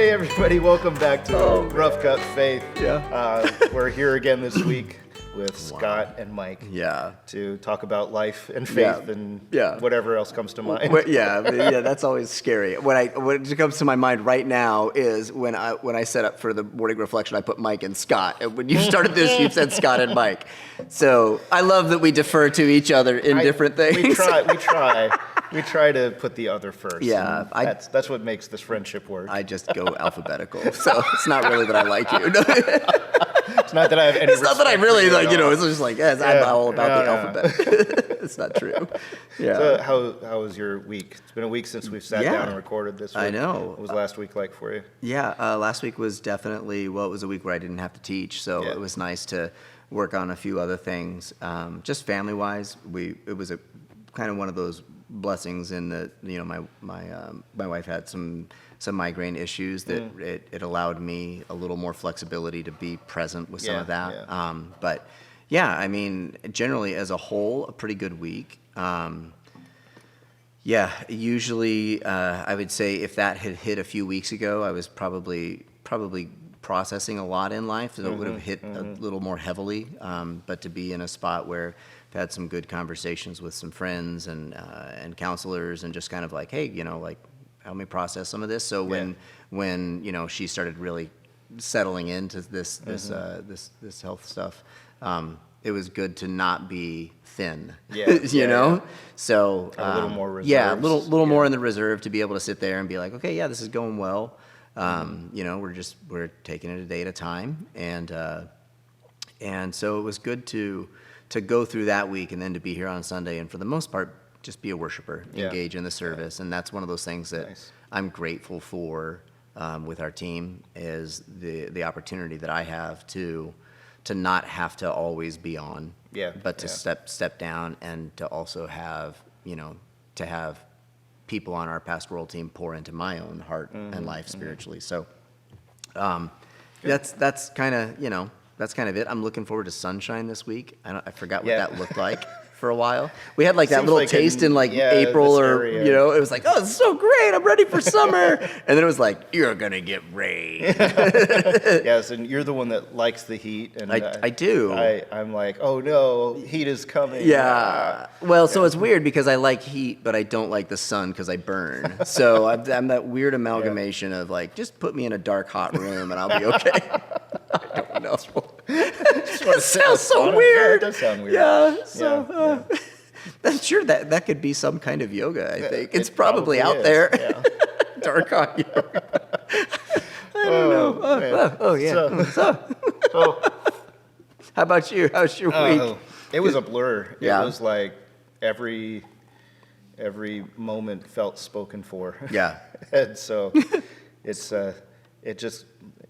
Hey everybody, welcome back to Rough Cut Faith. Yeah. We're here again this week with Scott and Mike. Yeah. To talk about life and faith and whatever else comes to mind. That's always scary. What comes to my mind right now is when I set up for the morning reflection, I put Mike and Scott. And when you started this, you said Scott and Mike. So I love that we defer to each other in different things. We try to put the other first. Yeah, that's what makes this friendship work. I just go alphabetical, so it's not really that I like you. It's not that I have any. It's not that I really like. It's just like I'm all about the alphabet. It's not true. Yeah. So how was your week? It's been a week since we've sat down and recorded this week. I know. What was last week like for you? Yeah, last week was definitely, it was a week where I didn't have to teach, so it was nice to work on a few other things. Just family-wise, it was a kind of one of those blessings in that, my wife had some migraine issues that it allowed me a little more flexibility to be present with some of that. Yeah. But yeah, I mean, generally as a whole, a pretty good week. Usually I would say if that had hit a few weeks ago, I was probably processing a lot in life, so it would have hit a little more heavily. But to be in a spot where I've had some good conversations with some friends and counselors, and just kind of like, hey, help me process some of this. So when she started really settling into this health stuff, it was good to not be thin. So a little more reserves. Yeah, a little more in the reserve to be able to sit there and be like, okay, this is going well. We're taking it a day at a time, and so it was good to go through that week and then to be here on Sunday, and for the most part just be a worshiper, engage in the service. And that's one of those things that I'm grateful for with our team, is the opportunity that I have to not have to always be on, but to step down, and to also have to have people on our pastoral team pour into my own heart and life spiritually. So that's kind of it. I'm looking forward to sunshine this week. I forgot what that looked like for a while. We had that little taste in April, or it was like, oh, it's so great, I'm ready for summer. And then it was like, you're gonna get rain. Yes, and you're the one that likes the heat, and I do. I'm like, oh no, heat is coming. So it's weird because I like heat, but I don't like the sun because I burn. So I'm that weird amalgamation of like, just put me in a dark, hot room and I'll be okay. I don't know. It sounds so weird. Yeah, it does sound weird. I'm sure that could be some kind of yoga, I think. It's probably out there. Yeah. Dark hot yoga. I don't know. So, how about you? How's your week? It was a blur. Yeah. It was like every moment felt spoken for. Yeah. And so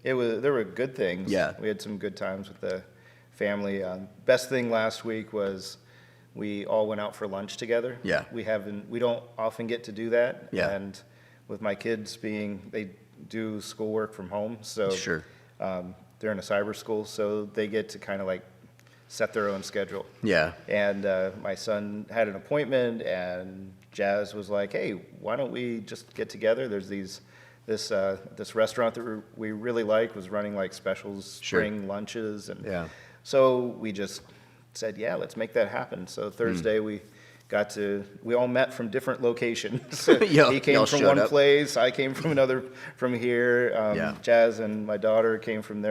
there were good things. Yeah. We had some good times with the family. Best thing last week was we all went out for lunch together. Yeah. We don't often get to do that. Yeah. And with my kids they do schoolwork from home, so they're in a cyber school, so they get to kind of like set their own schedule. Yeah. And my son had an appointment, and Jazz was like, hey, why don't we just get together? There's this restaurant that we really like was running like specials, spring lunches, and so we just said, let's make that happen. So Thursday we all met from different locations. He came from one place, I came from another, from here. Jazz and my daughter came from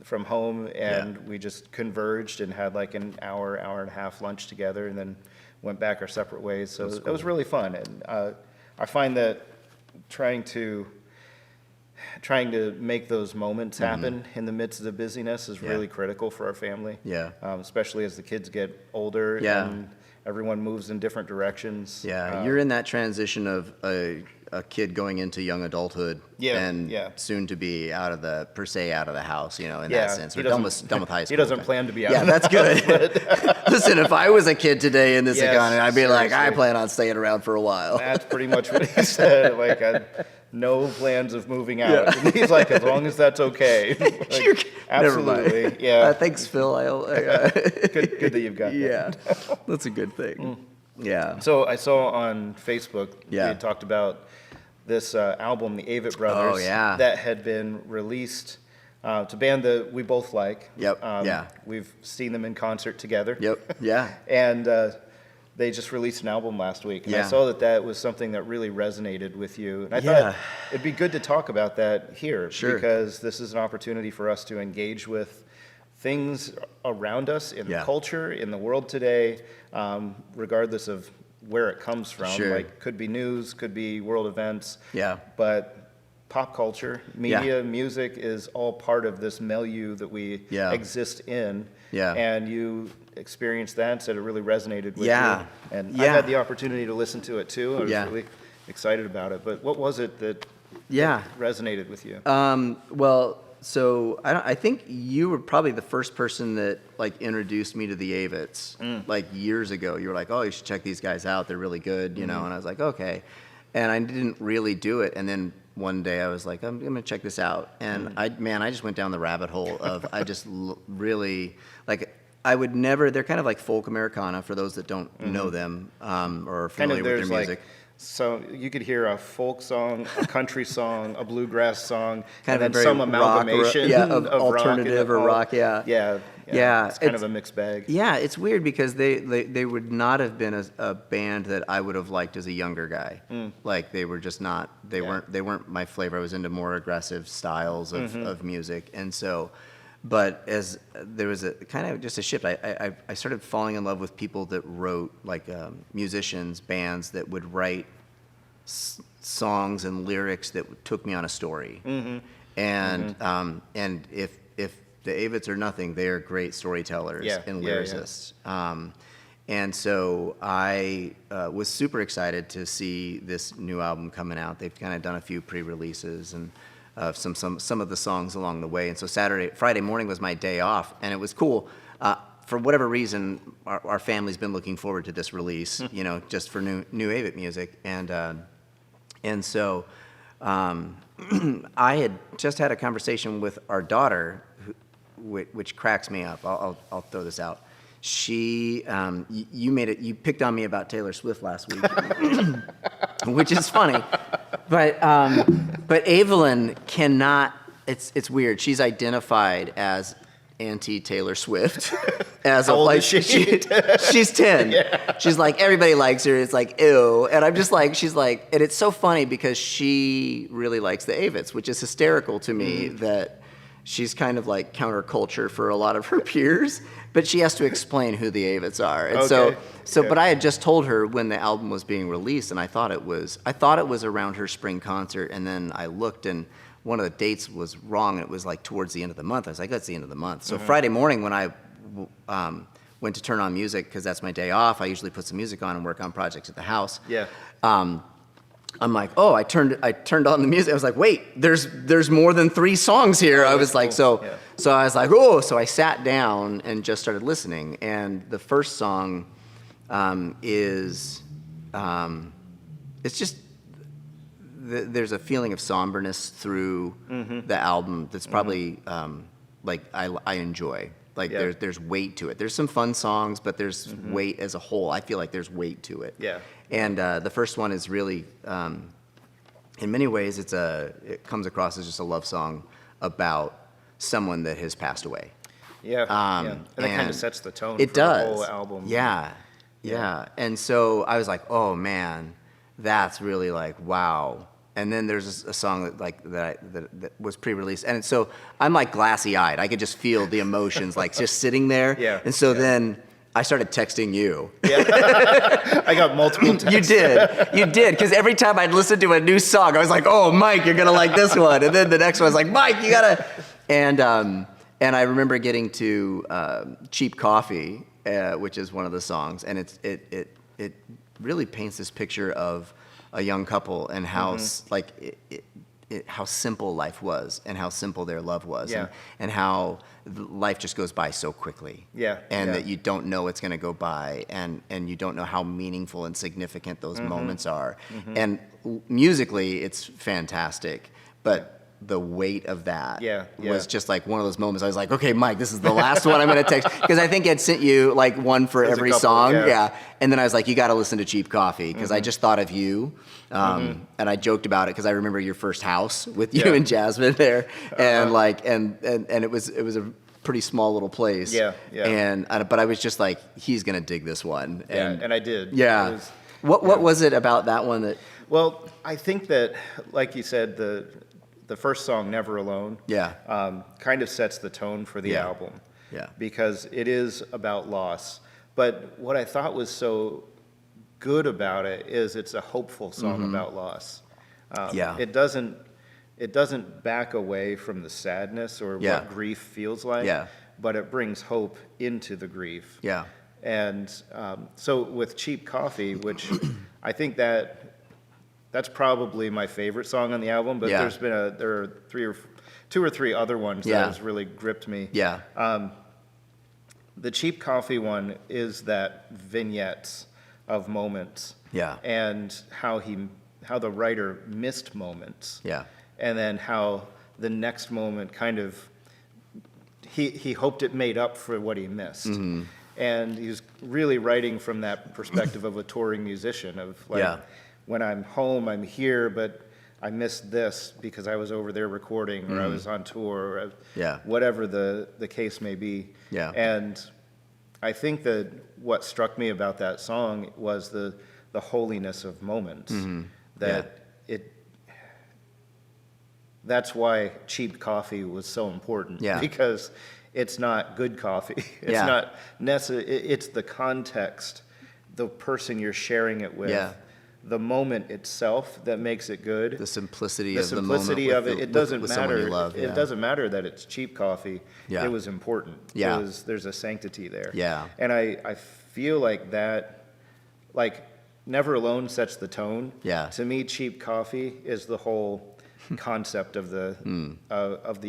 from home, and we just converged and had like an hour and a half lunch together, and then went back our separate ways. So it was really fun, and I find that trying to make those moments happen in the midst of the busyness is really critical for our family. Especially as the kids get older and everyone moves in different directions. You're in that transition of a kid going into young adulthood and soon to be out of the house, in that sense. Or done with high school. He doesn't plan to be out. Yeah, that's good. Listen, if I was a kid today in this economy, I'd be like, I plan on staying around for a while. That's pretty much what he said. Like, no plans of moving out. And he's like, as long as that's okay. Like, absolutely. Never mind. Thanks, Phil. Good that you've got that. Yeah, that's a good thing. Yeah. So I saw on Facebook, we had talked about this album, the Avett Brothers, Oh, yeah. that had been released. It's a band that we both like. Yep, yeah. We've seen them in concert together. Yep, yeah. And they just released an album last week. And I Yeah. saw that that was something that really resonated with you. And I Yeah. thought it'd be good to talk about that here. Sure. Because this is an opportunity for us to engage with things around us in the Yeah. culture, in the world today, regardless of where it comes from. Sure. Like, could be news, could be world events. Yeah. But pop culture, media, music is all part of this milieu that we Yeah. exist in. Yeah. And you experienced that, said it really resonated with Yeah. you. And I Yeah. had the opportunity to listen to it too. I was Yeah. really excited about it. But what was it that Yeah. resonated with you? Well, so I think you were probably the first person that like introduced me to the Avetts like years ago. You were like, "Oh, you should check these guys out. They're really good," you know. And I was like, "Okay," and I didn't really do it. And then one day I was like, "I'm gonna check this out," and I just went down the rabbit hole of I just really like. I would never. They're kind of like folk Americana for those that don't know them or are Kind of familiar with there's their music. like, so you could hear a folk song, a country song, a bluegrass song, Kind and of a then very some rock, amalgamation of rock alternative or all- rock, yeah. Yeah. Yeah, It's kind it's- of a mixed bag. Yeah, it's weird because they would not have been a band that I would have liked as a younger guy. Like they were just not. They Yeah. weren't my flavor. I was into more aggressive styles of music, and so. But as there was a kind of just a shift, I started falling in love with people that wrote like musicians, bands that would write songs and lyrics that took me on a story. And if the Avets are nothing, they are great storytellers Yeah, and yeah, yeah. lyricists. And so I was super excited to see this new album coming out. They've kind of done a few pre-releases and some of the songs along the way. And so Friday morning was my day off, and it was cool. For whatever reason, our family's been looking forward to this release, you know, just for new Avett music. And so I had just had a conversation with our daughter, which cracks me up. I'll throw this out. She, you picked on me about Taylor Swift last week, which is funny. But Evelyn cannot. It's weird. She's identified as anti-Taylor Swift. As How of old like is she? she's 10. Yeah. She's like, everybody likes her. It's like, ew. And I'm just like, she's like, and it's so funny because she really likes the Avets, which is hysterical to me that she's kind of like counterculture for a lot of her peers, but she has to explain who the Avets are. And Okay. so, but I had just told her when the album was being released, and I thought it was around her spring concert, and then I looked and one of the dates was wrong, and it was like towards the end of the month. I was like, that's the end of the month. So Friday morning when I went to turn on music, because that's my day off, I usually put some music on and work on projects at the house. Yeah. I'm like, oh, I turned on the music. I was like, wait, there's more than 3 songs here. I was like, cool. so Yeah. so I was like, oh, so I sat down and just started listening. And the first song is it's just there's a feeling of somberness through the album that's probably like I enjoy. Like Yeah. there's weight to it. There's some fun songs, but there's weight as a whole. I feel like there's weight to it. Yeah. And the first one is really, in many ways, it comes across as just a love song about someone that has passed away. Yeah. Yeah. And that kind and of sets the tone It for does. the whole album. Yeah. And so I was like, oh man, that's really like wow. And then there's a song that was pre-released, and so I'm like glassy-eyed. I could just feel the emotions like just sitting there. Yeah, And so yeah. then I started texting you. I got multiple texts. You did, because every time I'd listen to a new song, I was like, "Oh, Mike, you're gonna like this one," and then the next one I was like, "Mike, you gotta." And I remember getting to "Cheap Coffee," which is one of the songs, and it really paints this picture of a young couple and how how simple life was and how simple their love was, Yeah. and how life just goes by so quickly. Yeah, And yeah. that you don't know it's going to go by, and you don't know how meaningful and significant those moments are. And musically, it's fantastic, the weight of that Yeah, yeah. was just like one of those moments. I was like, okay, Mike, this is the last one I'm going to text. Because I think I'd sent you like one for There's a every couple, song. yeah. Yeah. And then I was like, you got to listen to Cheap Coffee. Because I just thought of you. And I joked about it because I remember your first house with you Yeah. and Jasmine there. And like, and it was a pretty small little place. Yeah, yeah. But I was just like, he's going to dig this one. Yeah, and I did. Yeah. It was- What was it about that one that? Well, I think that, like you said, the first song, Never Alone, Yeah. kind of sets the tone for the Yeah. album. Yeah. Because it is about loss. But what I thought was so good about it is it's a hopeful song about loss. Yeah. It doesn't back away from the sadness or Yeah. what grief feels like. Yeah. But it brings hope into the grief. Yeah. And so with Cheap Coffee, which I think that's probably my favorite song on the album, but Yeah. there are two or three other ones Yeah. that has really gripped me. Yeah. The Cheap Coffee one is that vignettes of moments. Yeah. And how the writer missed moments. Yeah. And then how the next moment kind of he hoped it made up for what he missed. And he's really writing from that perspective of a touring musician of like, Yeah. when I'm home, I'm here, but I missed this because I was over there recording or I was on tour or Yeah. whatever the case may be. Yeah. And I think that what struck me about that song was the holiness of moments. That that's why Cheap Coffee was so important. Yeah. Because it's not good coffee. It's Yeah. not necessary. It's the context, the person you're sharing it with, Yeah. the moment itself that makes it good. The simplicity The of the simplicity moment of with it. the- It doesn't with someone matter. you love, It yeah. doesn't matter that it's cheap coffee. Yeah. It was important. Yeah. There's a sanctity there. Yeah. And I feel like that, like Never Alone sets the tone. Yeah. To me, Cheap Coffee is the whole concept of the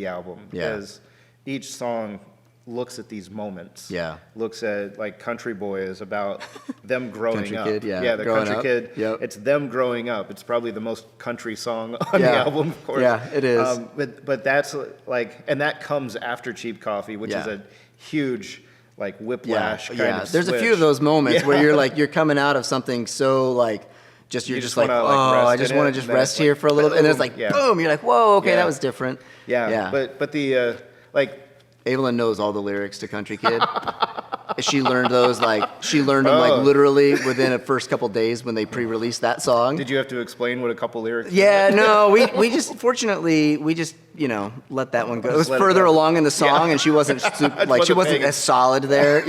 album. Yeah. As each song looks at these moments. Yeah. Looks at like Country Boy is about them growing Country up. Kid, yeah. Yeah, the Growing Country up. Kid. Yep. It's them growing up. It's probably the most country song on Yeah. the album, of course. Yeah, it is. But that's like, and that comes after Cheap Coffee, which is Yeah. a huge like whiplash kind Yeah. of There's a few switch. of those moments Yeah. where you're like, you're coming out of something so like, you're You just just like, wanna, like, oh, rest I just in want it, to just and then rest it's here like, for a little, and then it's like, boom, yeah. boom, you're like, whoa, okay, Yeah. that was different. Yeah. Yeah. But the like Evelyn knows all the lyrics to Country Kid. She learned those them like Oh. literally within the first couple days when they pre-released that song. did you have to explain what a couple lyrics? Yeah, no, we just fortunately let that one go. It was let it further go. along in the song, and she wasn't she wasn't wasn't paying as solid there,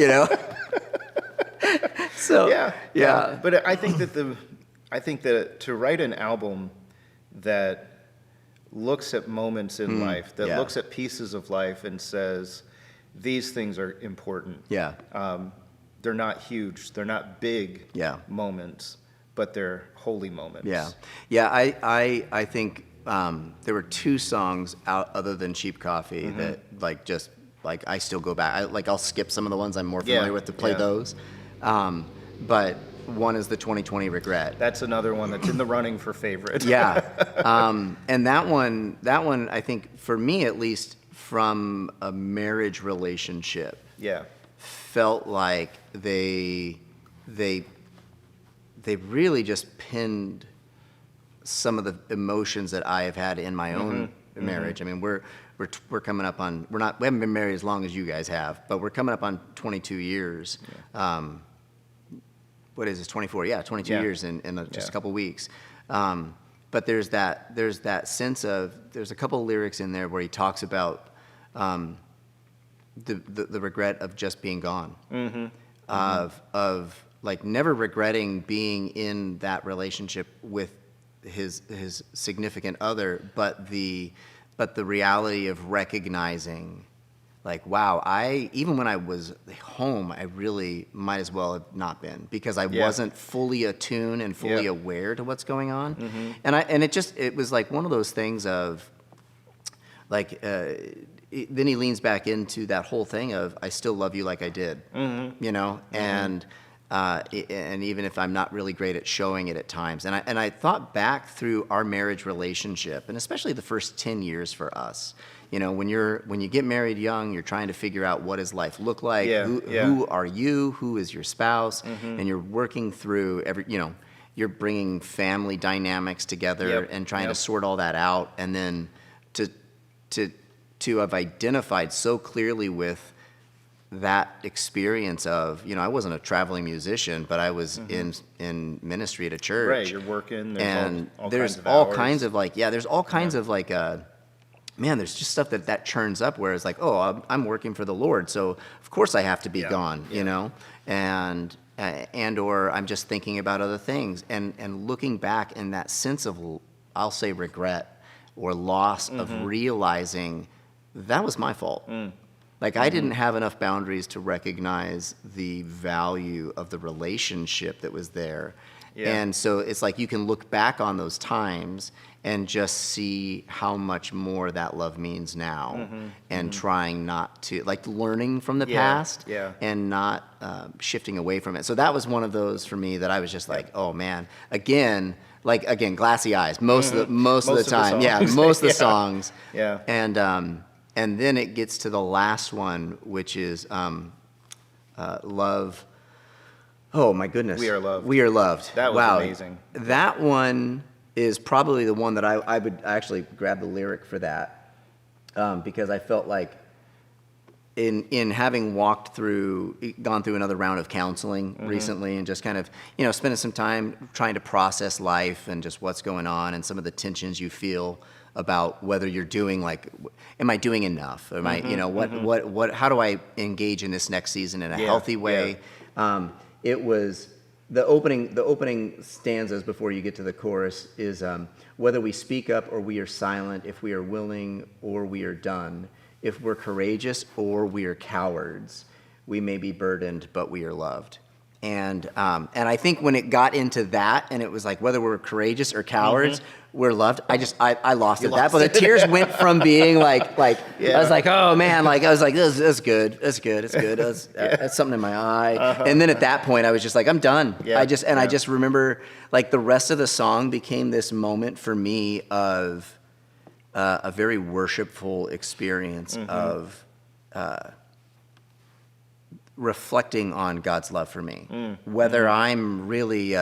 So Yeah. But I think that to write an album that looks at moments in life, that yeah. looks at pieces of life and says, these things are important. yeah, They're not huge. They're not big Yeah. moments, but they're holy moments. yeah. I think there were two songs out other than Cheap Coffee that I still go back. I'll skip some of the ones I'm more familiar with to play yeah. those, but one is the 2020 Regret. That's another one that's in the running for favorite. Yeah, and that one, I think for me at least, from a marriage relationship, Yeah. felt like they really just pinned some of the emotions that I have had in my own marriage. I mean, we're coming up on we haven't been married as long as you guys have, but we're coming up on 22 years. What is this? 24? Yeah, 22 Yeah. years in just a Yeah. couple weeks. But there's that sense of there's a couple of lyrics in there where he talks about the regret of just being gone, of like never regretting being in that relationship with his significant other, but the reality of recognizing, like, wow, even when I was home, I really might as well have not been, because I Yeah. wasn't fully attuned and fully Yeah. aware to what's going on, and it was like one of those things of like. Then he leans back into that whole thing of I still love you like I did, and and even if I'm not really great at showing it at times. And I thought back through our marriage relationship, and especially the first 10 years for us. You know, when you get married young, you're trying to figure out what does life look like, who are you, who is your spouse, and you're working through you're bringing family dynamics together and trying to sort all that out, and then to have identified so clearly with that experience of, I wasn't a traveling musician, but I was in ministry at a church. Right, you're working. There's all kinds of there's all kinds of man, there's just stuff that churns up where it's like, oh, I'm working for the Lord, so of course I have to be gone, and or I'm just thinking about other things, and looking back in that sense of, I'll say, regret or loss of realizing that was my fault. Like, I didn't have enough boundaries to recognize the value of the relationship that was there. Yeah. And so it's like you can look back on those times and just see how much more that love means now, and trying not to, learning from the past and not shifting away from it. So that was one of those for me that I was just like, oh man, again, glassy eyes most of the time. Most of the songs. Yeah. And then it gets to the last one, which is love. Oh my goodness. We Are Loved. We Are Loved. That was amazing. That one is probably the one that I would actually grab the lyric for that, because I felt like in having gone through another round of counseling recently, and just kind of, spending some time trying to process life and just what's going on and some of the tensions you feel about whether you're doing, am I doing enough? Am I, how do I engage in this next season in a healthy way? Yeah. It was the opening stanzas before you get to the chorus is, whether we speak up or we are silent, if we are willing or we are done, if we're courageous or we are cowards, we may be burdened, but we are loved. And I think when it got into that, and it was like, whether we're courageous or cowards, we're loved, I lost it. But the tears went from being I was like, oh man, I was like, that's good. That's something in my eye. And then at that point, I was just like, I'm done. Yeah. I just remember, the rest of the song became this moment for me of a very worshipful experience of reflecting on God's love for me, whether I'm really,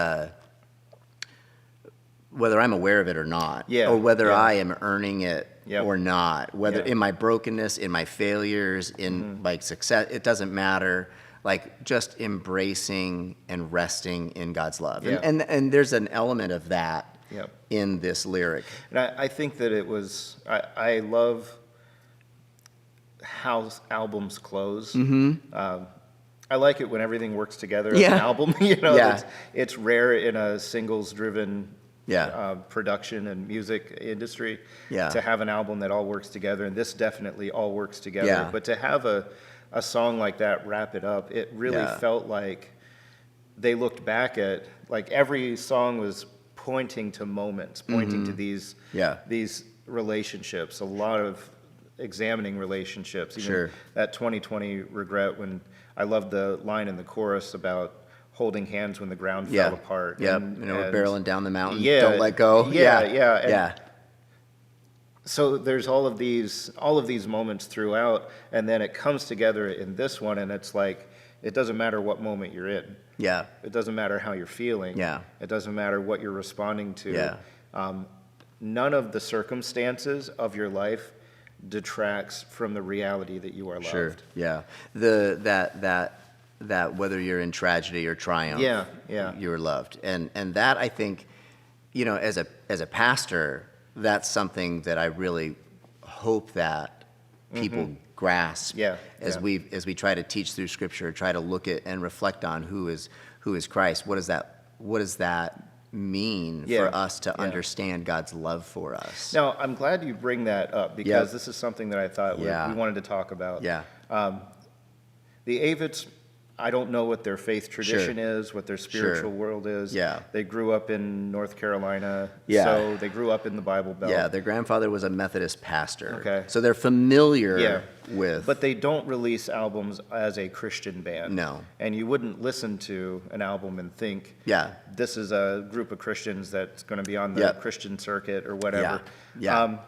whether I'm aware of it or not, or whether I am earning it or not, whether in my brokenness, in my failures, in success, it doesn't matter. Just embracing and resting in God's love, and there's an element of that in this lyric. And I think that it was. I love how albums close. I like it when everything works together as an album. It's rare in a singles-driven production and music industry to have an album that all works together, and this definitely all works together. Yeah. But to have a song like that wrap it up, it really felt like they looked back at, every song was pointing to moments, pointing to these relationships, a lot of examining relationships. Even that 2020 regret, when I loved the line in the chorus about holding hands when the ground fell apart. Yep, we're barreling down the mountain, don't let go. So there's all of these moments throughout, and then it comes together in this one, and it's like, it doesn't matter what moment you're in. Yeah. It doesn't matter how you're feeling. Yeah. It doesn't matter what you're responding to. Yeah. None of the circumstances of your life detracts from the reality that you are loved. Sure. Yeah. That whether you're in tragedy or triumph, you're loved. And that, I think, as a pastor, that's something that I really hope that people grasp as we try to teach through Scripture, try to look at and reflect on who is Christ. What does that mean for us to understand God's love for us? Now, I'm glad you bring that up, because this is something that I thought we wanted to talk about. Yeah. The Avetts, I don't know what their faith tradition is, what their spiritual world is. Yeah. They grew up in North Carolina, Yeah. so they grew up in the Bible Belt. Yeah, their grandfather was a Methodist pastor. Okay. So they're familiar Yeah. with. But they don't release albums as a Christian band. No. And you wouldn't listen to an album and think, Yeah. this is a group of Christians that's going to be on the Yep. Christian circuit or whatever. Yeah.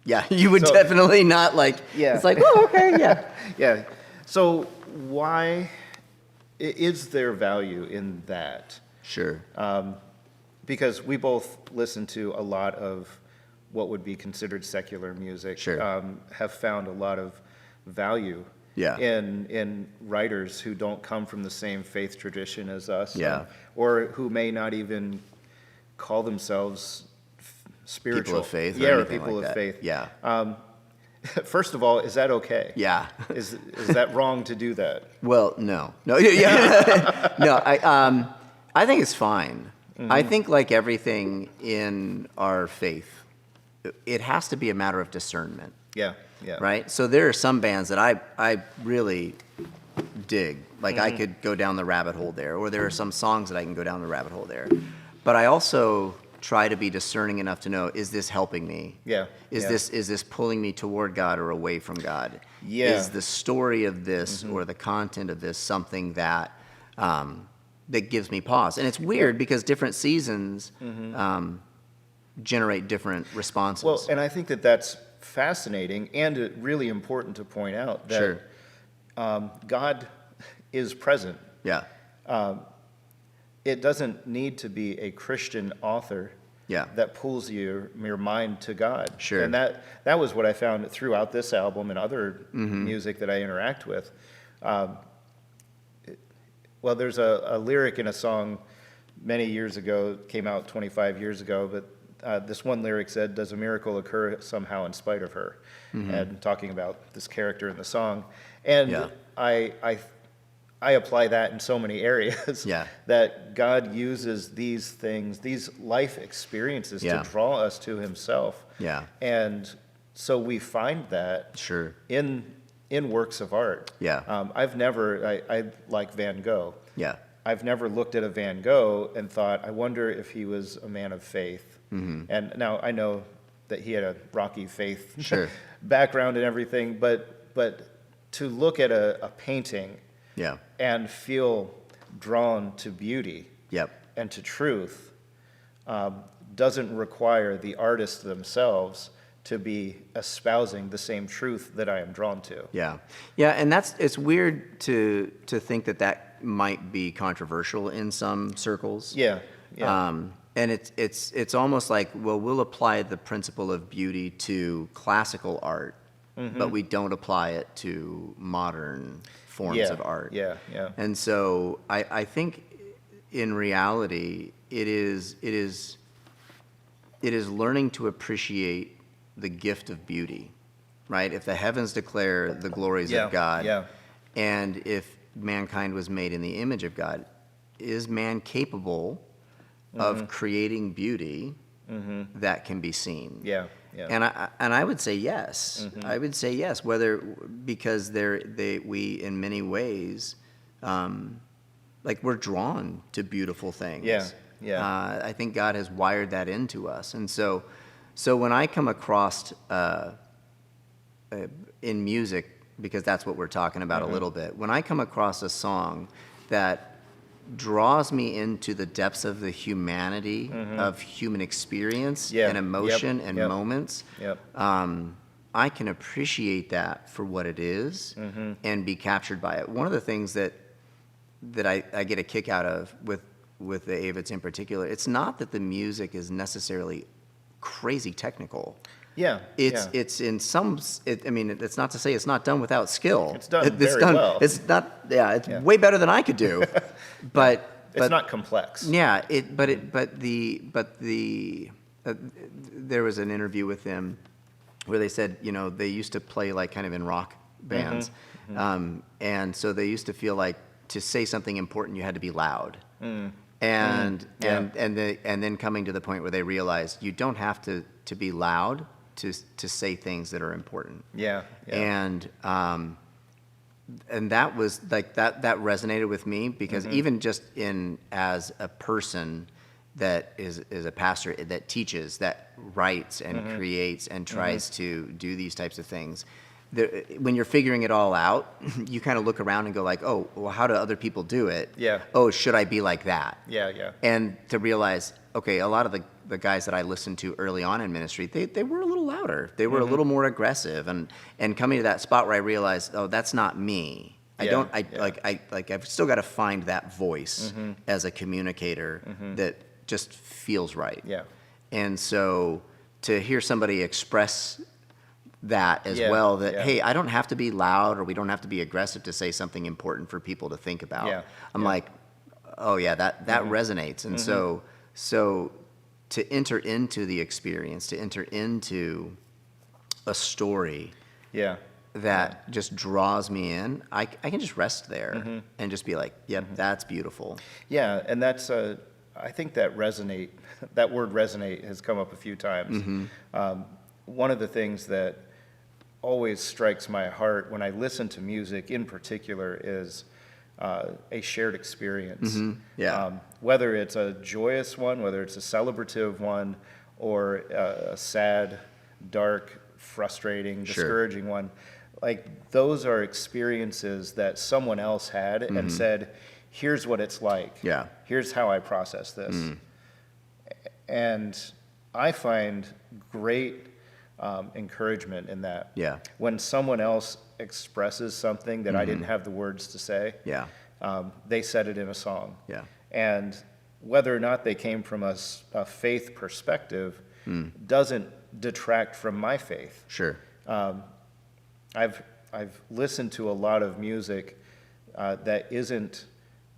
Yeah, you would so- definitely not like, Yeah. it's like, oh, okay, yeah. Yeah. So why is there value in that? Sure. Because we both listen to a lot of what would be considered secular music. Sure. Have found a lot of value Yeah. in writers who don't come from the same faith tradition as us. Yeah. Or who may not even call themselves spiritual. People of faith or Yeah, or anything people like of that. faith. Yeah. First of all, is that okay? Yeah. Is that wrong to do that? Well, no. No, yeah. No, I think it's fine. I think like everything in our faith, it has to be a matter of discernment. Yeah, yeah. Right? So there are some bands that I really dig. Like I could go down the rabbit hole there, or there are some songs that I can go down the rabbit hole there. But I also try to be discerning enough to know, is this helping me? Yeah. Is yeah. this pulling me toward God or away from God? Yeah. Is the story of this or the content of this something that that gives me pause? And it's weird because different seasons generate different responses. Well, and I think that that's fascinating and really important to point out that Sure. God is present. Yeah. It doesn't need to be a Christian author Yeah. that pulls your mind to God. Sure. And that was what I found throughout this album and other music that I interact with. Well, there's a lyric in a song many years ago, came out 25 years ago, but this one lyric said, "Does a miracle occur somehow in spite of her?" And talking about this character in the song. And Yeah. I apply that in so many areas. Yeah. That God uses these things, these life experiences Yeah. to draw us to himself. Yeah. And so we find that Sure. in works of art. Yeah. I like Van Gogh. Yeah. I've never looked at a Van Gogh and thought, I wonder if he was a man of faith. And now I know that he had a rocky faith Sure. background and everything, but to look at a painting Yeah. and feel drawn to beauty Yep. and to truth doesn't require the artists themselves to be espousing the same truth that I am drawn to. Yeah. Yeah, and it's weird to think that might be controversial in some circles. Yeah, yeah. And it's almost like, well, we'll apply the principle of beauty to classical art, but we don't apply it to modern forms Yeah, of art. yeah, yeah. And so I think in reality it is learning to appreciate the gift of beauty, right? If the heavens declare the glories Yeah, of God, yeah. and if mankind was made in the image of God, is man capable of creating beauty that can be seen? Yeah, yeah. And I would say yes. I would say yes. Because we in many ways, like we're drawn to beautiful things. Yeah, yeah. I think God has wired that into us, and so when I come across in music, because that's what we're talking about a little bit. When I come across a song that draws me into the depths of the humanity of human experience Yeah, and emotion yep, and yep. moments, Yep. I can appreciate that for what it is and be captured by it. One of the things that I get a kick out of with the Avetts in particular, it's not that the music is necessarily crazy technical. Yeah, yeah. It's in some. I mean, it's not to say it's not done without skill. It's done very well. It's not. Yeah, it's Yeah. way better than I could do. But It's not complex. yeah. There was an interview with them where they said, they used to play like kind of in rock bands, and so they used to feel like to say something important you had to be loud. And then coming to the point where they realized you don't have to be loud to say things that are important. Yeah, yeah. And and that was like that resonated with me because even just in as a person that is a pastor that teaches, that writes and creates and tries to do these types of things, when you're figuring it all out, you kind of look around and go like, oh, well, how do other people do it? Yeah. Oh, should I be like that? Yeah. And to realize, okay, a lot of the guys that I listened to early on in ministry, they were a little louder. They were a little more aggressive. And coming to that spot where I realized, oh, that's not me. I've still got to find that voice as a communicator that just feels right. Yeah. And so to hear somebody express that as well, that, hey, I don't have to be loud or we don't have to be aggressive to say something important for people to think about. Yeah. I'm like, oh yeah, that resonates. And so to enter into the experience, to enter into a story that just draws me in, I can just rest there and just be like, yep, that's beautiful. Yeah, and that's I think that word resonate has come up a few times. One of the things that always strikes my heart when I listen to music in particular is a shared experience. Whether it's a joyous one, whether it's a celebrative one, or a sad, dark, frustrating, discouraging one, like those are experiences that someone else had and said, here's what it's like. Yeah. Here's how I process this. And I find great encouragement in that. Yeah. When someone else expresses something that I didn't have the words to say, they said it in a song. Yeah. And whether or not they came from a faith perspective doesn't detract from my faith. Sure. I've listened to a lot of music that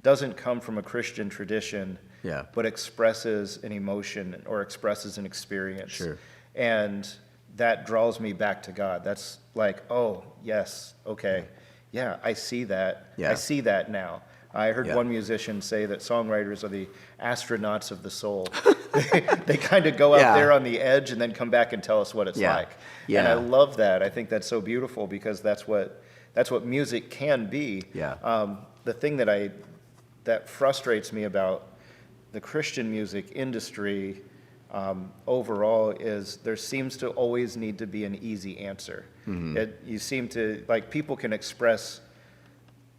doesn't come from a Christian tradition, but expresses an emotion or expresses an experience. Sure. And that draws me back to God. That's like, oh, yes, okay. Yeah, I see that. Yeah. I see that now. I heard one musician say that songwriters are the astronauts of the soul. They kind of go out there on the edge and then come back and tell us what it's like. Yeah. And I love that. I think that's so beautiful because that's what music can be. Yeah. The thing that frustrates me about the Christian music industry overall is there seems to always need to be an easy answer. You seem to, like, people can express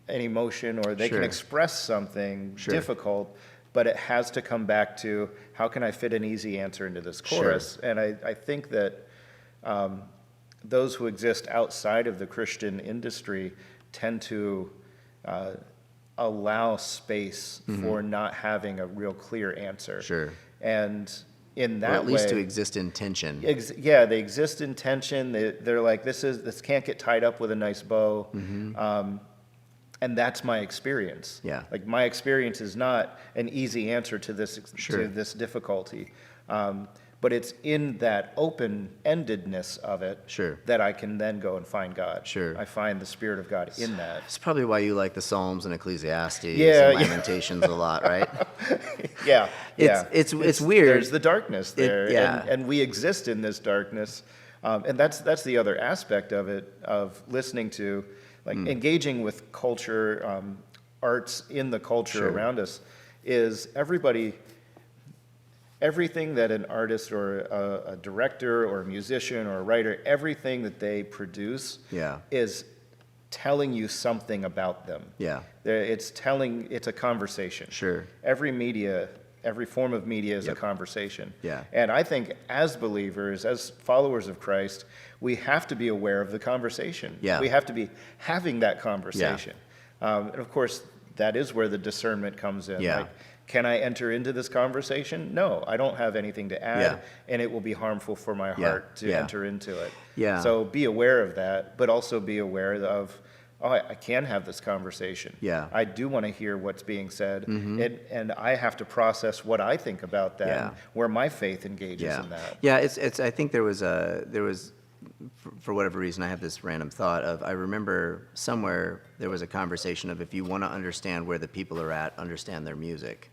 an emotion or they can express something difficult, but it has to come back to how can I fit an easy answer into this chorus? And I think that those who exist outside of the Christian industry tend to allow space for not having a real clear answer. Sure. And in that or at least way, to exist in tension. They exist in tension. They're like, this can't get tied up with a nice bow. And that's my experience. Yeah. Like my experience is not an easy answer to this difficulty. But it's in that open-endedness of it that I can then go and find God. I find the Spirit of God in that. It's probably why you like the Psalms and Ecclesiastes and Lamentations a lot, right? It's weird. There's the darkness there, and we exist in this darkness. And that's the other aspect of it, of listening to, like engaging with culture, arts in the culture around us, is everything that an artist or a director or a musician or a writer, everything that they produce is telling you something about them. It's a conversation. Every form of media is a conversation. And I think as believers, as followers of Christ, we have to be aware of the conversation. We have to be having that conversation. And of course, that is where the discernment comes in. Like, can I enter into this conversation? No, I don't have anything to add, and it will be harmful for my heart to enter into it. So be aware of that, but also be aware of, I can have this conversation. I do want to hear what's being said, and I have to process what I think about that, where my faith engages in that. It's. I think there was for whatever reason, I have this random thought of, I remember somewhere there was a conversation of, if you want to understand where the people are at, understand their music.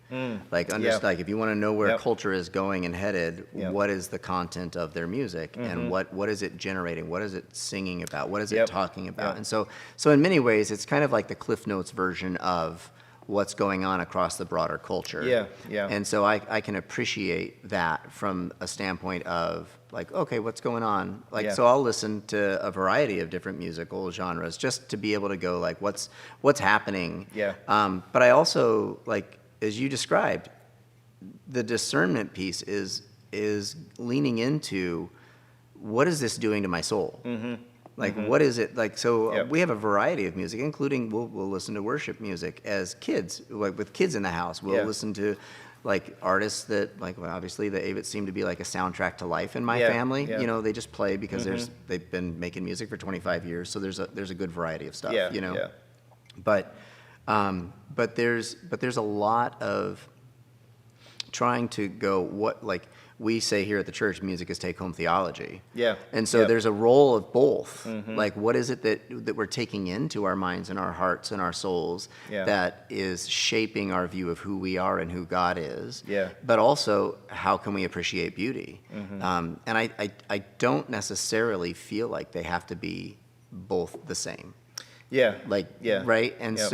Like, Yeah. like if you want to know where Yep. culture is going and headed, Yep. what is the content of their music, and what is it generating? What is it singing about? What is it Yep. talking about? Yep. And so in many ways, it's kind of like the Cliff Notes version of what's going on across the broader culture. Yeah, yeah. And so I can appreciate that from a standpoint of, like, okay, what's going on? Like, Yeah. so I'll listen to a variety of different musical genres just to be able to go, like, what's happening? Yeah. But I also, like, as you described, the discernment piece is leaning into, what is this doing to my soul? Like, what is it like? So Yep. we have a variety of music, including we'll listen to worship music as kids, like with kids in the house. We'll Yeah. listen to like artists that, like, well, obviously the Avett seem to be like a soundtrack to life in my Yeah, family. yeah. You know, they just play because they've been making music for 25 years, so there's a good variety of stuff. Yeah, You know, yeah. but there's a lot of trying to go, what, like we say here at the church, music is take home theology. Yeah. And so Yep. there's a role of both. Like, what is it that we're taking into our minds and our hearts and our souls Yeah. that is shaping our view of who we are and who God is? Yeah. But also, how can we appreciate beauty? And I don't necessarily feel like they have to be both the same. Yeah. Like, Yeah. right? And Yep.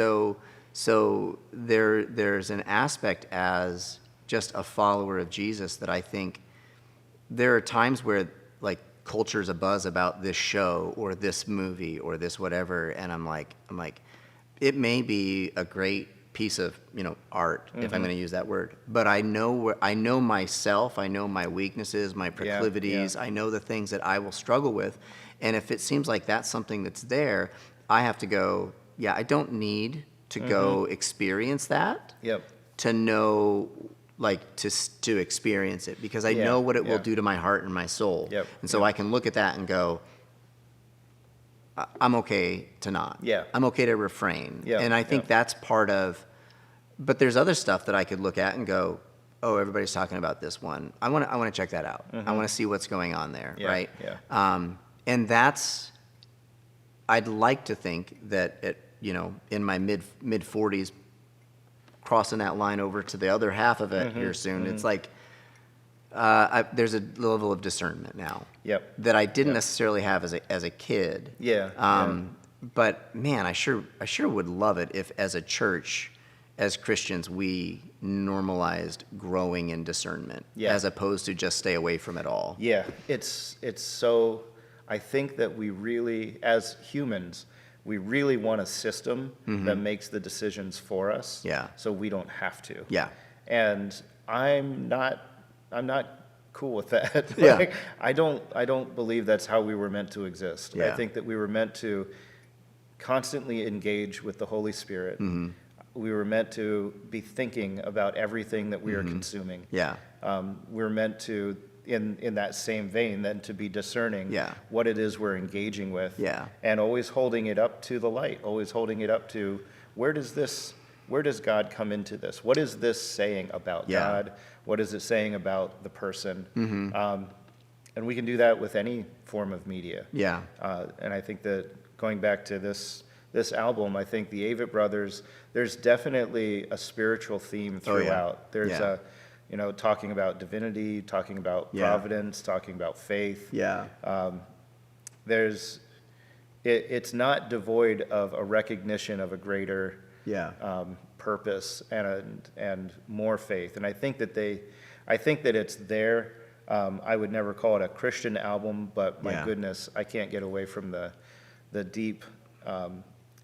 so there's an aspect as just a follower of Jesus that I think there are times where, like, culture's abuzz about this show or this movie or this whatever, and I'm like, it may be a great piece of, art, if I'm going to use that word, but I know myself, I know my weaknesses, my proclivities, yeah. I know the things that I will struggle with, and if it seems like that's something that's there, I have to go, yeah, I don't need to go experience that Yep. to know, like, to experience it, because I Yeah, know what it will yeah. do to my heart and my soul. Yep, And so yep. I can look at that and go, I'm okay to not. Yeah. I'm okay to refrain. Yeah, And I think yeah. that's part of, but there's other stuff that I could look at and go, oh, everybody's talking about this one. I want to check that out. I want to see what's going on there, Yeah, right? yeah. And that's, I'd like to think that in my mid 40s, crossing that line over to the other half of it here soon, it's like there's a level of discernment now Yep. that I didn't necessarily have as a kid. Yeah. But man, I sure would love it if, as a church, as Christians, we normalized growing in discernment, Yeah. as opposed to just stay away from it all. Yeah, it's so, I think that we really, as humans, we really want a system that makes the decisions for us. Yeah. So we don't have to. Yeah. And I'm not cool with that. Yeah. Like, I don't believe that's how we were meant to exist. Yeah. I think that we were meant to constantly engage with the Holy Spirit. We were meant to be thinking about everything that we are consuming. Yeah. We're meant to, in that same vein, then to be discerning Yeah. what it is we're engaging with. Yeah. And always holding it up to the light, always holding it up to, where does God come into this? What is this saying about Yeah. God? What is it saying about the person? And we can do that with any form of media. Yeah. And I think that going back to this album, I think the Avett Brothers, there's definitely a spiritual theme Oh, yeah. throughout. There's Yeah. talking about divinity, talking about Yeah. providence, talking about faith. Yeah. It's not devoid of a recognition of a greater Yeah. purpose and more faith. And I think that it's there. I would never call it a Christian album, but my Yeah. goodness, I can't get away from the deep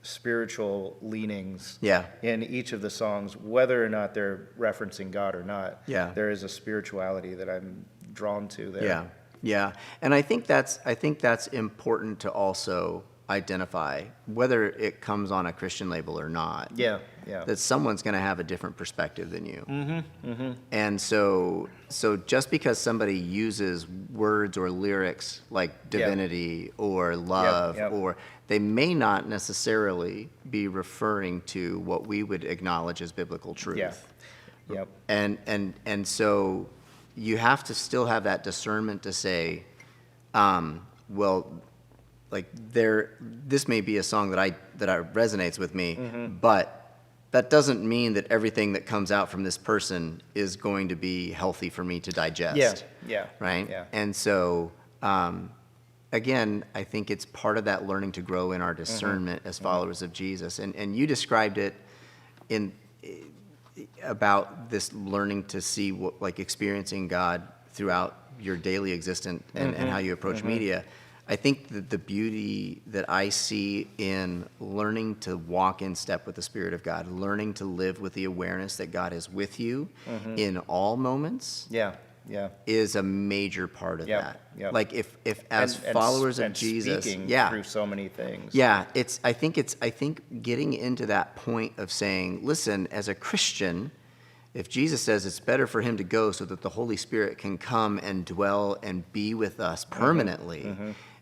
spiritual leanings Yeah. in each of the songs, whether or not they're referencing God or not. Yeah. There is a spirituality that I'm drawn to there. Yeah, yeah, and I think that's important to also identify, whether it comes on a Christian label or not. Yeah, yeah. That someone's going to have a different perspective than you. And so just because somebody uses words or lyrics like divinity or love, yep. or they may not necessarily be referring to what we would acknowledge as biblical truth. Yeah. Yep. And so you have to still have that discernment to say, well, this may be a song that resonates with me, but that doesn't mean that everything that comes out from this person is going to be healthy for me to digest. Yeah. Right? Yeah. And so, again, I think it's part of that learning to grow in our discernment as followers of Jesus. And you described it about this learning to see what, like experiencing God throughout your daily existence and how you approach media. I think that the beauty that I see in learning to walk in step with the Spirit of God, learning to live with the awareness that God is with you in all moments, Yeah. is a major part of Yep, that. yep. Like if as followers of Jesus, speaking through so many things. yeah, I think getting into that point of saying, listen, as a Christian, if Jesus says it's better for him to go so that the Holy Spirit can come and dwell and be with us permanently,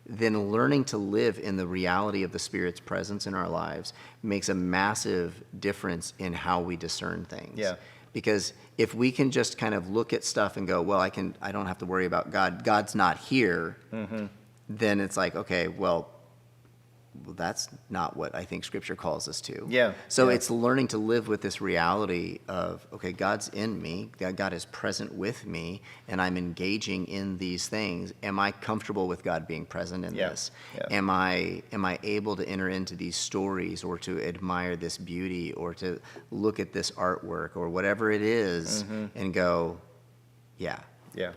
then learning to live in the reality of the Spirit's presence in our lives makes a massive difference in how we discern things. Yeah. Because if we can just kind of look at stuff and go, well, I don't have to worry about God. God's not here. Then it's like, okay, well, that's not what I think Scripture calls us to. Yeah. So Yeah. it's learning to live with this reality of, okay, God's in me, God is present with me, and I'm engaging in these things. Am I comfortable with God being present in Yeah. this? Yeah. Am I able to enter into these stories or to admire this beauty or to look at this artwork or whatever it is and go, yeah, Yeah.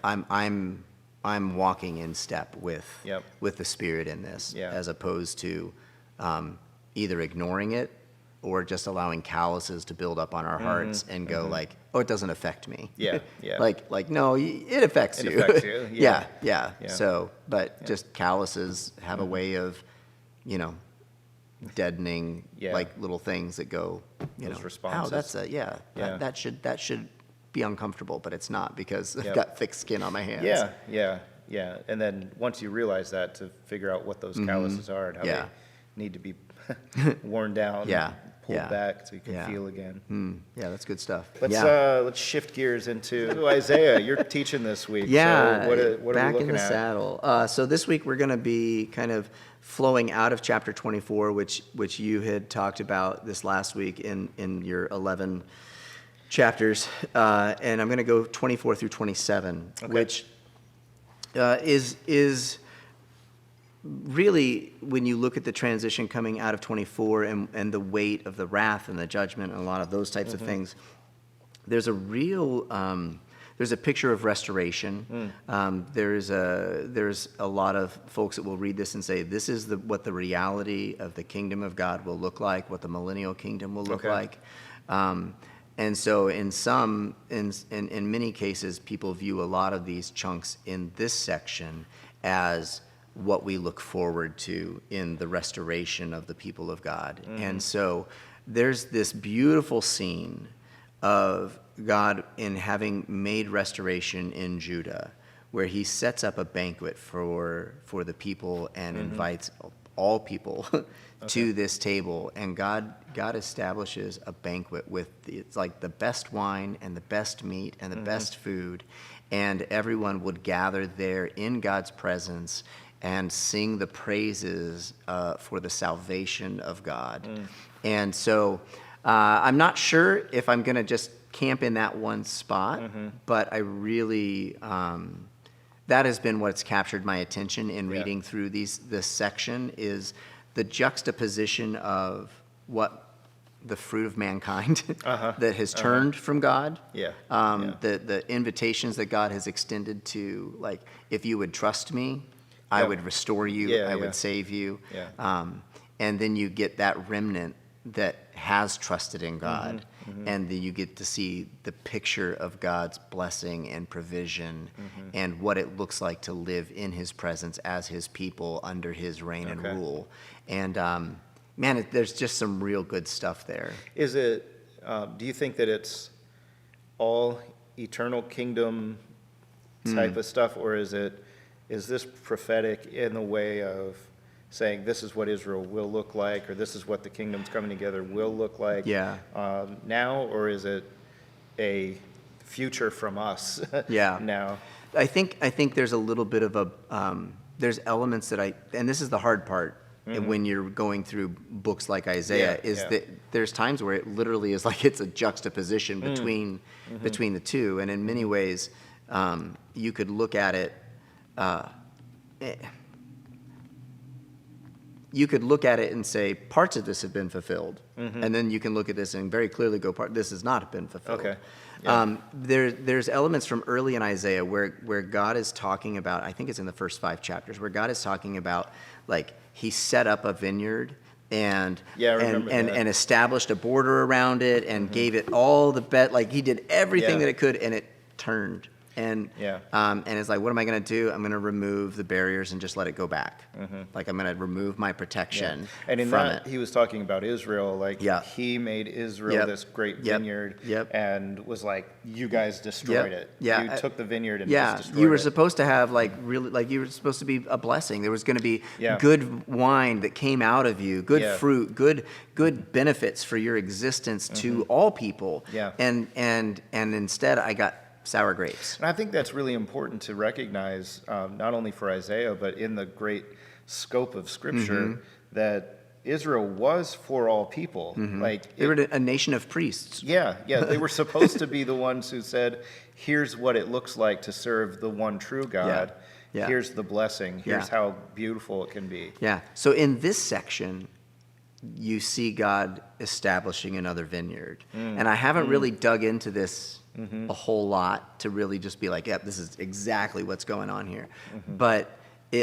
I'm walking in step with Yep. with the Spirit in this, Yeah. as opposed to either ignoring it or just allowing calluses to build up on our hearts and go like, oh, it doesn't affect me. Yeah, yeah. like no, it affects It you. affects you, yeah. Yeah. Yeah. So, but just calluses have a way of, deadening Yeah. like little things that go, Those oh, responses. that's Yeah. that should be uncomfortable, but it's not because I've Yep. got thick skin on my hands. Yeah. And then once you realize that, to figure out what those calluses are and how Yeah. they need to be worn down, Yeah. pulled Yeah. back so you can Yeah. feel again. Yeah, that's good stuff. Let's shift gears into Isaiah. You're teaching this week. Yeah, So what are back we in looking the at? saddle. So this week we're going to be kind of flowing out of chapter 24, which you had talked about this last week in your 11 chapters, and I'm going to go 24 through 27, Okay. which is really, when you look at the transition coming out of 24 and the weight of the wrath and the judgment and a lot of those types of things, there's a real there's a picture of restoration. There's a lot of folks that will read this and say, this is what the reality of the kingdom of God will look like, what the millennial kingdom will look Okay. like. And so in many cases, people view a lot of these chunks in this section as what we look forward to in the restoration of the people of God. And so there's this beautiful scene of God in having made restoration in Judah, where he sets up a banquet for the people and invites all people to this table, and God establishes a banquet with it's like the best wine and the best meat and the best food, and everyone would gather there in God's presence and sing the praises for the salvation of God. And so I'm not sure if I'm going to just camp in that one spot, but I really that has been what's captured my attention in reading through this section, is the juxtaposition of what the fruit of mankind that has turned from God. Yeah. The invitations that God has extended to, like, if you would trust me, I would restore you, I would save you. Yeah. And then you get that remnant that has trusted in God, and then you get to see the picture of God's blessing and provision and what it looks like to live in his presence as his people under his reign and rule. And man, there's just some real good stuff there. Is it, do you think that it's all eternal kingdom type of stuff, or is this prophetic in the way of saying this is what Israel will look like, or this is what the kingdoms coming together will look like now, or is it a future from us Yeah. now? I think there's a little bit of there's elements that and this is the hard part when you're going through books like Isaiah, is that there's times where it literally is like it's a juxtaposition between the two, and in many ways, you could look at it. You could look at it and say parts of this have been fulfilled, and then you can look at this and very clearly go, this has not been fulfilled. Okay. Yeah. There's elements from early in Isaiah where God is talking about, I think it's in the first 5 chapters, where God is talking about, like, he set up a vineyard and and established a border around it and gave it all the like he did everything that it could, and it turned. And it's like, what am I going to do? I'm going to remove the barriers and just let it go back. Like, I'm going to remove my protection And in from that, it. he was talking about Israel. Like, he made Israel this great vineyard and was like, you guys destroyed it. You took the vineyard and just destroyed it. You were supposed to have, like, really, like, you were supposed to be a blessing. There was going to be good wine that came out of you, good fruit, good benefits for your existence to all people. And instead, I got sour grapes. And I think that's really important to recognize, not only for Isaiah, but in the great scope of Scripture, that Israel was for all people. Like, they were a nation of priests. They were supposed to be the ones who said, here's what it looks like to serve the one true God. Here's the blessing. Here's how beautiful it can be. So in this section, you see God establishing another vineyard. And I haven't really dug into this a whole lot to really just be like, this is exactly what's going on here. But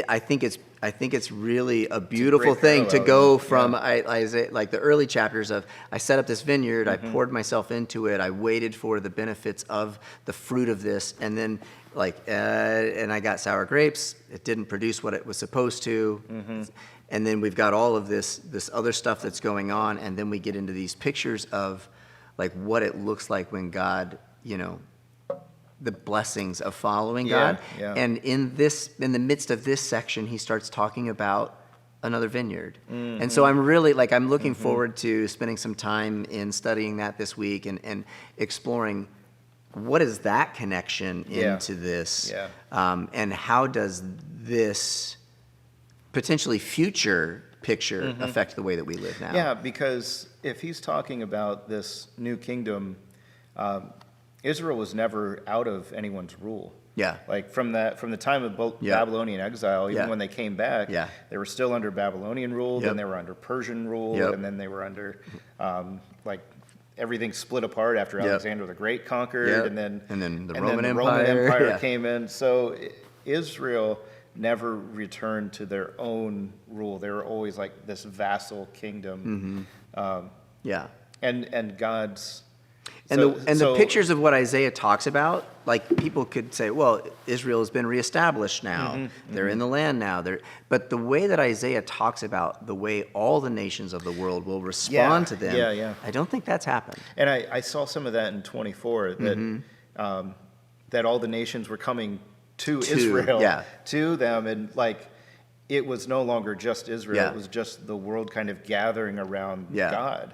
I think it's really a beautiful thing to go from Isaiah, like the early chapters of, I set up this vineyard, I poured myself into it, I waited for the benefits of the fruit of this, and then and I got sour grapes. It didn't produce what it was supposed to. And then we've got all of this other stuff that's going on, and then we get into these pictures of, like, what it looks like when God, the blessings of following God. And in the midst of this section, he starts talking about another vineyard. And so I'm really, like, I'm looking forward to spending some time in studying that this week and exploring what is that connection into this, and how does this potentially future picture affect the way that we live now? Yeah, because if he's talking about this new kingdom, Israel was never out of anyone's rule. Like, from the time of Babylonian exile, even when they came back, they were still under Babylonian rule, then they were under Persian rule, and then they were under, like, everything split apart after Alexander the Great conquered, and then the Roman Empire came in. So Israel never returned to their own rule. They were always like this vassal kingdom. And God's... the pictures of what Isaiah talks about, like, people could say, well, Israel has been reestablished now. They're in the land now. But the way that Isaiah talks about the way all the nations of the world will respond to them, I don't think that's happened. And I saw some of that in 24, that that all the nations were coming to Israel, to them, and, like, it was no longer just Israel. It was just the world kind of gathering around God.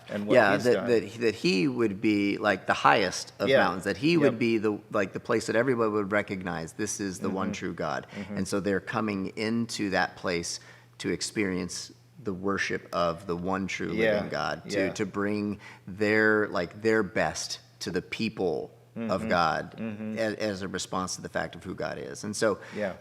And what he's done. That he would be, like, the highest of mountains, that he would be the place that everybody would recognize this is the one true God. And so they're coming into that place to experience the worship of the one true living God, to bring their best to the people of God as a response to the fact of who God is. And so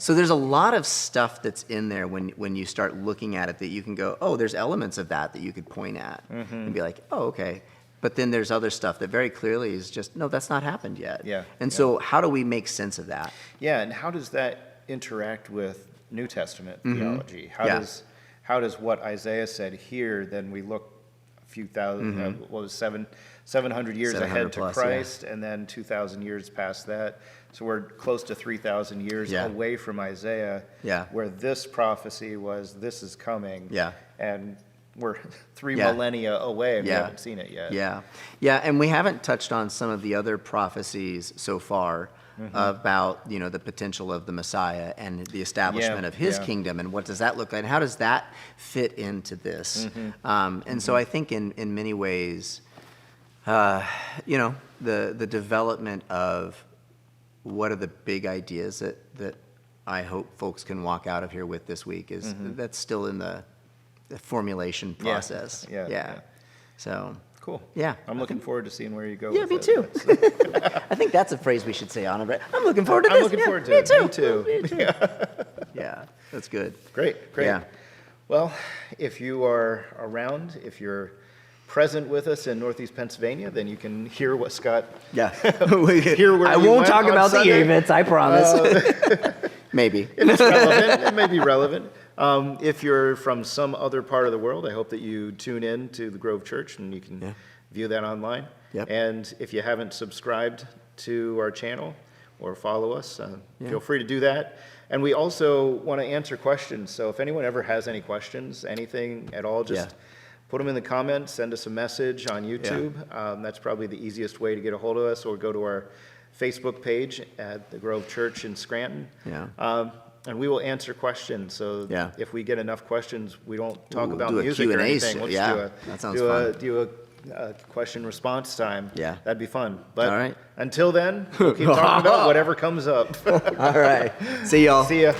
there's a lot of stuff that's in there when you start looking at it that you can go, oh, there's elements of that you could point at and be like, oh, okay. But then there's other stuff that very clearly is just, no, that's not happened yet. And so how do we make sense of that? And how does that interact with New Testament theology? How does what Isaiah said here, then we look a few thousand, 700 years ahead to Christ, and then 2,000 years past that. So we're close to 3,000 years away from Isaiah, where this prophecy was, this is coming, and we're 3 millennia away, and we haven't seen it yet. And we haven't touched on some of the other prophecies so far about, the potential of the Messiah and the establishment of his kingdom, and what does that look like, and how does that fit into this? And so I think in many ways, the development of what are the big ideas that I hope folks can walk out of here with this week is that's still in the formulation process. Yeah. So, Cool. yeah. I'm looking forward to seeing where you go yeah, with me it. too. I think that's a phrase we should say on it. I'm looking forward to this. I'm looking forward to it. Me Me too. too. Yeah, that's good. Great. Yeah. Well, if you are around, if you're present with us in Northeast Pennsylvania, then you can hear what Scott. Yeah. Hear where I we won't went talk on about the Sunday. Avets, I promise. Maybe. If it's relevant, it may be relevant. If you're from some other part of the world, I hope that you tune in to the Grove Church and you can view that online. Yep. And if you haven't subscribed to our channel or follow us, feel free to do that. And we also want to answer questions. So if anyone ever has any questions, anything at all, just put them in the comments, send us a message on YouTube. That's probably the easiest way to get a hold of us, or go to our Facebook page at the Grove Church in Scranton. And we will answer questions. So if we get enough questions, we don't talk about do a music or Q&A anything. Let's that sounds fun. do a question response time. That'd be fun. But all right. until then, we'll keep talking about whatever comes up. All right. See y'all. See ya.